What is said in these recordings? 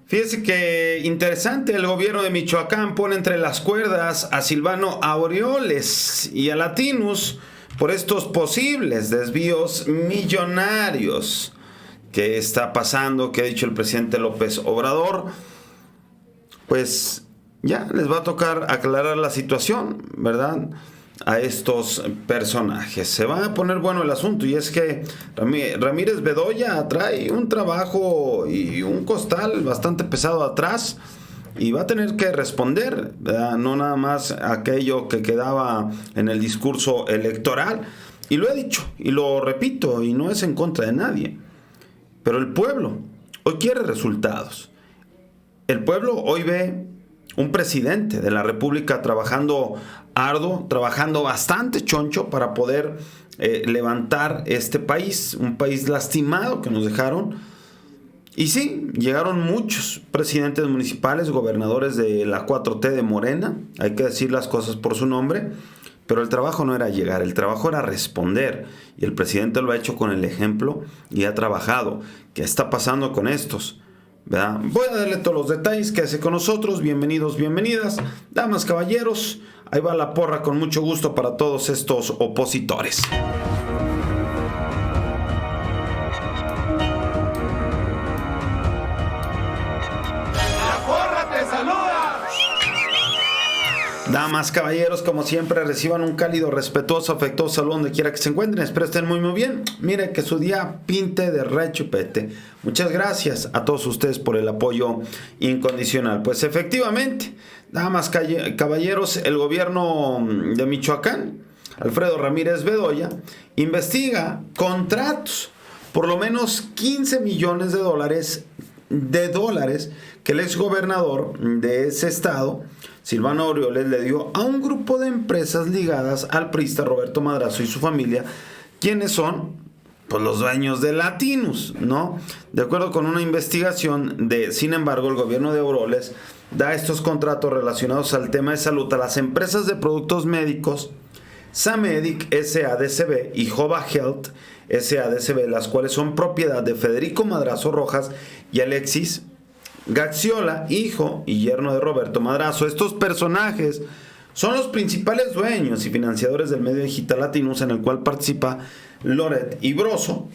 Fíjese que interesante, el gobierno de Michoacán pone entre las cuerdas a Silvano Aureoles y a Latinus por estos posibles desvíos millonarios que está pasando, que ha dicho el presidente López Obrador. Pues ya les va a tocar aclarar la situación, ¿verdad?, a estos personajes. Se va a poner bueno el asunto, y es que Ramírez Bedoya trae un trabajo y un costal bastante pesado atrás y va a tener que responder, ¿verdad? No nada más aquello que quedaba en el discurso electoral, y lo he dicho y lo repito, y no es en contra de nadie, pero el pueblo hoy quiere resultados. El pueblo hoy ve un presidente de la República trabajando arduo, trabajando bastante choncho para poder levantar este país, un país lastimado que nos dejaron. Y sí, llegaron muchos presidentes municipales, gobernadores de la 4T de Morena, hay que decir las cosas por su nombre, pero el trabajo no era llegar, el trabajo era responder, y el presidente lo ha hecho con el ejemplo y ha trabajado. ¿Qué está pasando con estos?, ¿verdad? Voy a darle todos los detalles. Quédese con nosotros. Bienvenidos, bienvenidas, damas, caballeros. Ahí va la porra con mucho gusto para todos estos opositores. Damas, caballeros, como siempre, reciban un cálido, respetuoso, afectuoso saludo donde quiera que se encuentren. Espero estén muy bien. Mire, que su día pinte de rechupete. Muchas gracias a todos ustedes por el apoyo incondicional. Pues efectivamente, damas, caballeros, el gobierno de Michoacán, Alfredo Ramírez Bedoya, investiga contratos, por lo menos 15 millones de dólares que el exgobernador de ese estado, Silvano Aureoles, le dio a un grupo de empresas ligadas al priista Roberto Madrazo y su familia, quienes son pues los dueños de Latinus, ¿no? De acuerdo con una investigación sin embargo, el gobierno de Aureoles da estos contratos relacionados al tema de salud a las empresas de productos médicos Samedic SADCB y Jova Health SADCB, las cuales son propiedad de Federico Madrazo Rojas y Alexis Gaxiola, hijo y yerno de Roberto Madrazo. Estos personajes son los principales dueños y financiadores del medio digital Latinus, en el cual participa Loret y Broso.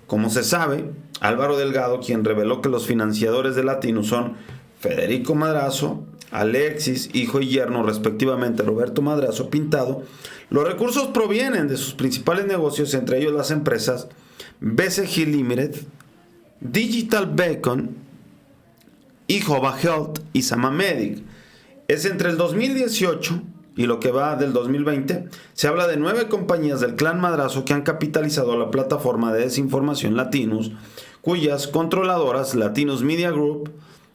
Como se sabe, Álvaro Delgado, quien reveló que los financiadores de Latinus son Federico Madrazo, Alexis, hijo y yerno respectivamente, Roberto Madrazo Pintado. Los recursos provienen de sus principales negocios, entre ellos las empresas BCG Limited, Digital Beacon y Jova Health y Samamedic. Es entre el 2018 y lo que va del 2020, se habla de 9 compañías del clan Madrazo que han capitalizado la plataforma de desinformación Latinus, cuyas controladoras Latinus Media Group,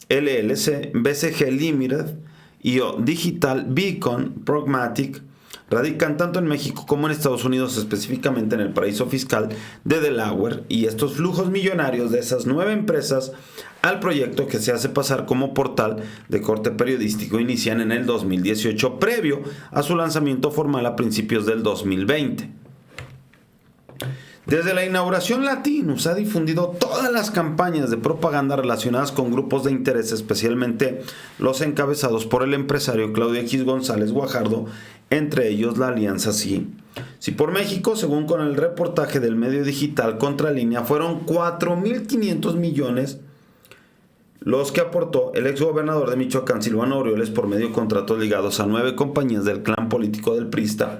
LLC, BCG Limited y Digital Beacon Pragmatic radican tanto en México como en Estados Unidos, específicamente en el paraíso fiscal de Delaware, y estos flujos millonarios de esas 9 empresas al proyecto que se hace pasar como portal de corte periodístico inician en el 2018, previo a su lanzamiento formal a principios del 2020. Desde la inauguración, Latinus ha difundido todas las campañas de propaganda relacionadas con grupos de interés, especialmente los encabezados por el empresario Claudio X González Guajardo, entre ellos la Alianza Sí por México. Según con el reportaje del medio digital Contralínea, fueron 4.500 millones los que aportó el exgobernador de Michoacán, Silvano Aureoles, por medio de contratos ligados a 9 compañías del clan político del priista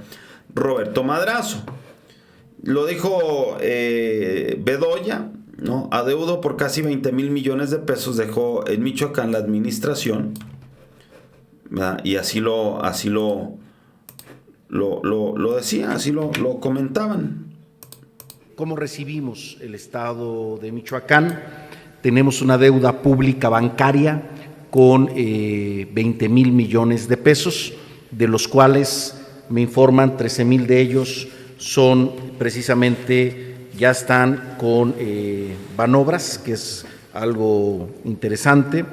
Roberto Madrazo. Lo dijo Bedoya, ¿no? Adeudo por casi 20,000 millones de pesos dejó en Michoacán la administración, ¿verdad? Y así lo decía, así lo comentaban. ¿Cómo recibimos el estado de Michoacán? Tenemos una deuda pública bancaria con 20,000 millones de pesos, de los cuales me informan 13,000 de ellos son precisamente, ya están con Banobras, que es algo interesante,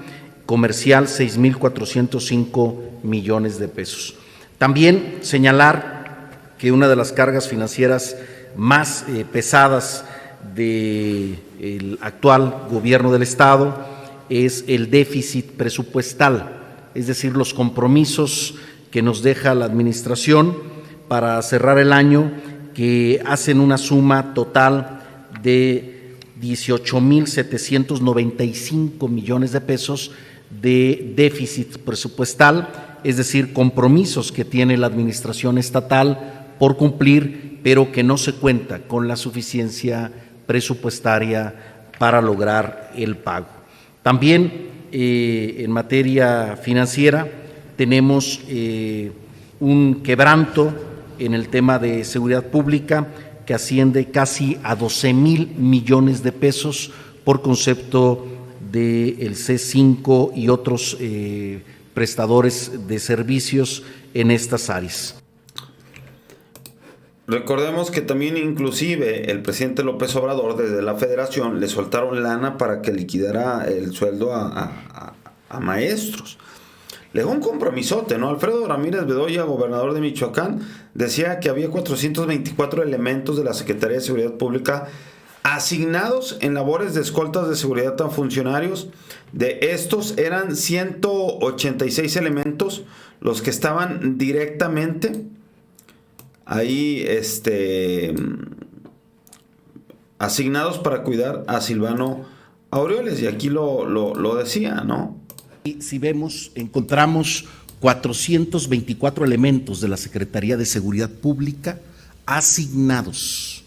comercial 6,405 millones de pesos. También señalar que una de las cargas financieras más pesadas del actual gobierno del Estado es el déficit presupuestal, es decir, los compromisos que nos deja la administración para cerrar el año, que hacen una suma total de 18,795 millones de pesos de déficit presupuestal, es decir, compromisos que tiene la administración estatal por cumplir, pero que no se cuenta con la suficiencia presupuestaria para lograr el pago. También en materia financiera tenemos un quebranto en el tema de seguridad pública que asciende casi a 12,000 millones de pesos por concepto del C5 y otros prestadores de servicios en estas áreas. Recordemos que también inclusive el presidente López Obrador desde la Federación le soltaron lana para que liquidara el sueldo a maestros. Le dio un compromisote, ¿no? Alfredo Ramírez Bedoya, gobernador de Michoacán, decía que había 424 elementos de la Secretaría de Seguridad Pública asignados en labores de escoltas de seguridad a funcionarios. De estos eran 186 elementos los que estaban directamente ahí asignados para cuidar a Silvano Aureoles, y aquí lo decía, ¿no? Y si vemos, encontramos 424 elementos de la Secretaría de Seguridad Pública asignados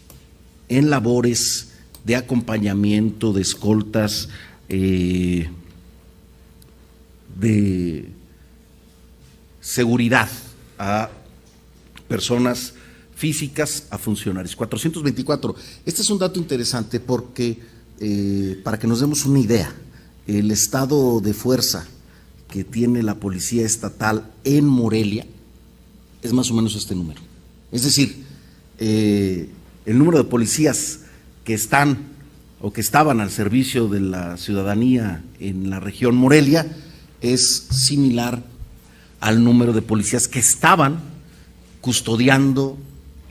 en labores de acompañamiento, de escoltas, de seguridad a personas físicas, a funcionarios. 424. Este es un dato interesante porque, para que nos demos una idea, el estado de fuerza que tiene la Policía Estatal en Morelia es más o menos este número. Es decir, el número de policías que están o que estaban al servicio de la ciudadanía en la región Morelia es similar al número de policías que estaban custodiando,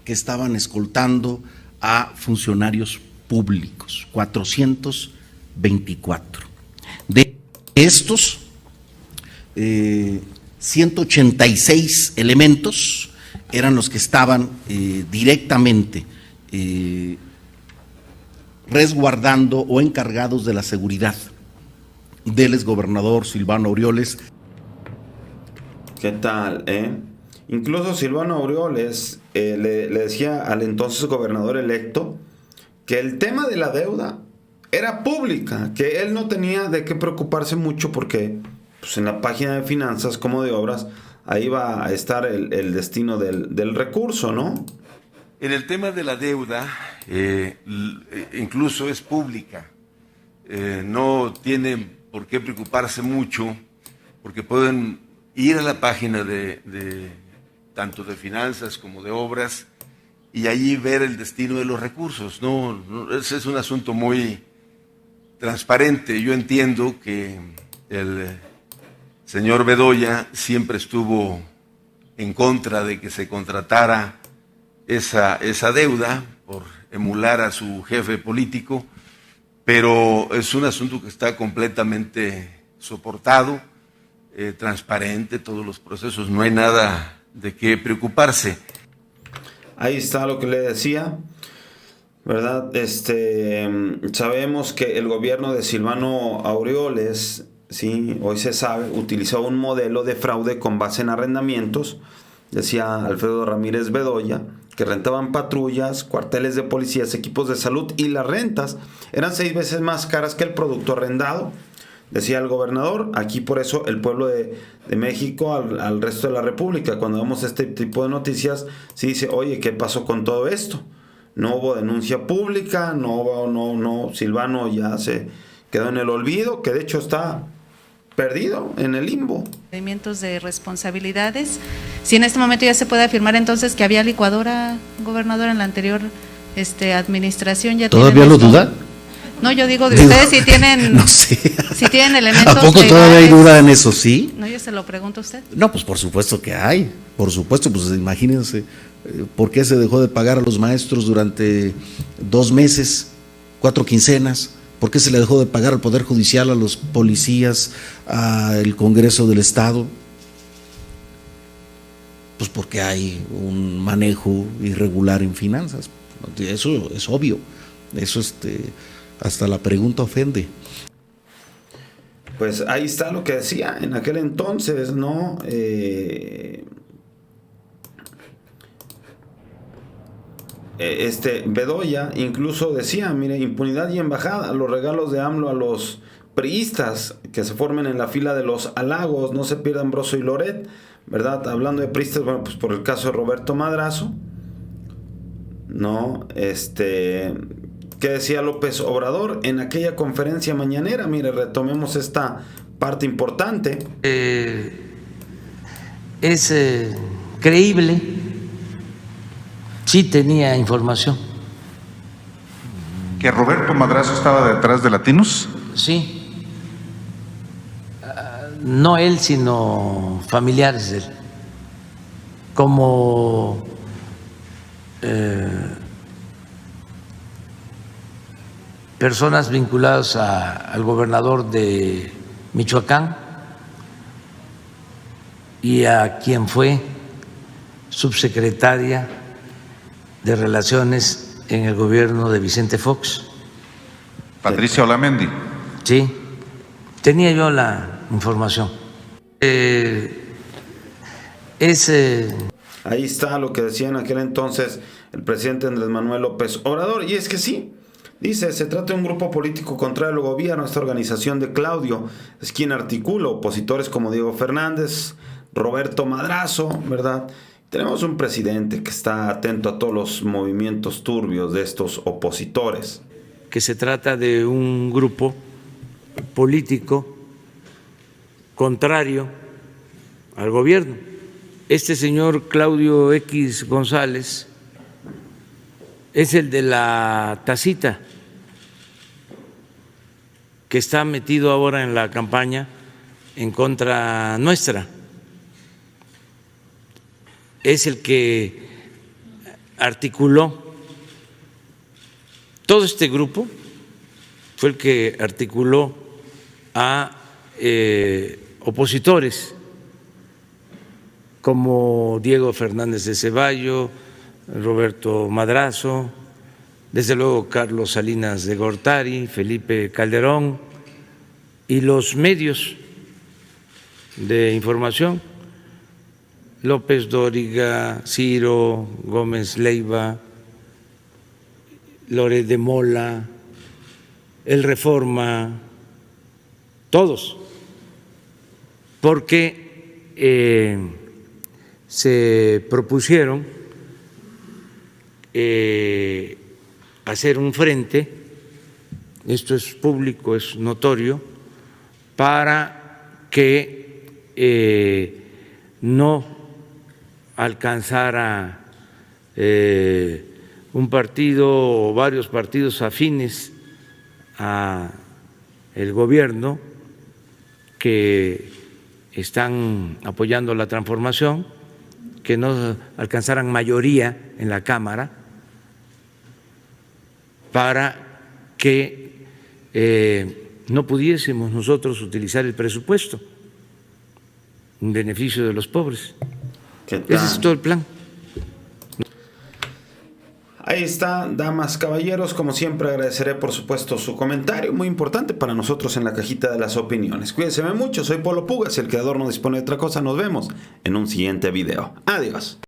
que estaban escoltando a funcionarios públicos, 424. De estos, 186 elementos eran los que estaban directamente resguardando o encargados de la seguridad del exgobernador Silvano Aureoles. ¿Qué tal, Incluso Silvano Aureoles le decía al entonces gobernador electo que el tema de la deuda era pública, que él no tenía de qué preocuparse mucho porque pues, en la página de finanzas como de obras ahí va a estar el destino del recurso, ¿no? En el tema de la deuda, incluso es pública, no tienen por qué preocuparse mucho porque pueden ir a la página de tanto de finanzas como de obras y allí ver el destino de los recursos. Ese es un asunto muy transparente. Yo entiendo que el señor Bedoya siempre estuvo en contra de que se contratara esa deuda por emular a su jefe político, pero es un asunto que está completamente soportado, transparente, todos los procesos, no hay nada de qué preocuparse. Ahí está lo que le decía, ¿verdad? Sabemos que el gobierno de Silvano Aureoles, sí, hoy se sabe, utilizó un modelo de fraude con base en arrendamientos, decía Alfredo Ramírez Bedoya, que rentaban patrullas, cuarteles de policías, equipos de salud, y las rentas eran 6 veces más caras que el producto arrendado. Decía el gobernador, aquí por eso el pueblo de México al resto de la República, cuando vemos este tipo de noticias, sí dice, oye, ¿qué pasó con todo esto? No hubo denuncia pública, no, Silvano ya se quedó en el olvido, que de hecho está perdido en el limbo. Movimientos de responsabilidades. Si en este momento ya se puede afirmar entonces que había licuadora, gobernador, en la anterior administración. ¿Ya todavía lo duda? No, yo digo de ustedes si tienen, no sé. Si tienen elementos. ¿A poco todavía hay duda en eso, sí? No, yo se lo pregunto a usted. No, pues por supuesto que hay, por supuesto, pues imagínense, ¿por qué se dejó de pagar a los maestros durante 2 meses, 4 quincenas? ¿Por qué se le dejó de pagar al Poder Judicial, a los policías, al Congreso del Estado? Pues porque hay un manejo irregular en finanzas. Eso es obvio. Eso hasta la pregunta ofende. Pues ahí está lo que decía en aquel entonces, ¿no? Bedoya incluso decía, mire, impunidad y embajada, los regalos de AMLO a los priistas que se formen en la fila de los halagos, no se pierdan Broso y Loret, ¿verdad? Hablando de priistas, bueno, pues por el caso de Roberto Madrazo, ¿no? ¿Qué decía López Obrador en aquella conferencia mañanera? Mire, retomemos esta parte importante. Es creíble, sí tenía información. ¿Que Roberto Madrazo estaba detrás de Latinos? Sí. No él, sino familiares de él. Como personas vinculadas al gobernador de Michoacán y a quien fue subsecretaria de Relaciones en el gobierno de Vicente Fox. Patricia Olamendi. Sí, tenía yo la información. Ahí está lo que decía en aquel entonces el presidente Andrés Manuel López Obrador. Y es que sí, dice, se trata de un grupo político contrario al gobierno. Esta organización de Claudio es quien articula opositores como Diego Fernández, Roberto Madrazo, ¿verdad? Tenemos un presidente que está atento a todos los movimientos turbios de estos opositores. Que se trata de un grupo político contrario al gobierno. Este señor Claudio X González es el de la tacita, que está metido ahora en la campaña en contra nuestra. Es el que articuló todo este grupo, fue el que articuló a opositores como Diego Fernández de Ceballos, Roberto Madrazo, desde luego Carlos Salinas de Gortari, Felipe Calderón y los medios de información, López Dóriga, Ciro Gómez Leiva, Loret de Mola, El Reforma, todos, porque se propusieron hacer un frente, esto es público, es notorio, para que no alcanzara un partido o varios partidos afines a el gobierno que están apoyando la transformación, que no alcanzaran mayoría en la Cámara, para que no pudiésemos nosotros utilizar el presupuesto en beneficio de los pobres. Ese es todo el plan. Ahí está, damas, caballeros, como siempre agradeceré por supuesto su comentario, muy importante para nosotros en la cajita de las opiniones. Cuídense mucho, soy Polo Pugas, el creador no dispone de otra cosa, nos vemos en un siguiente video. Adiós.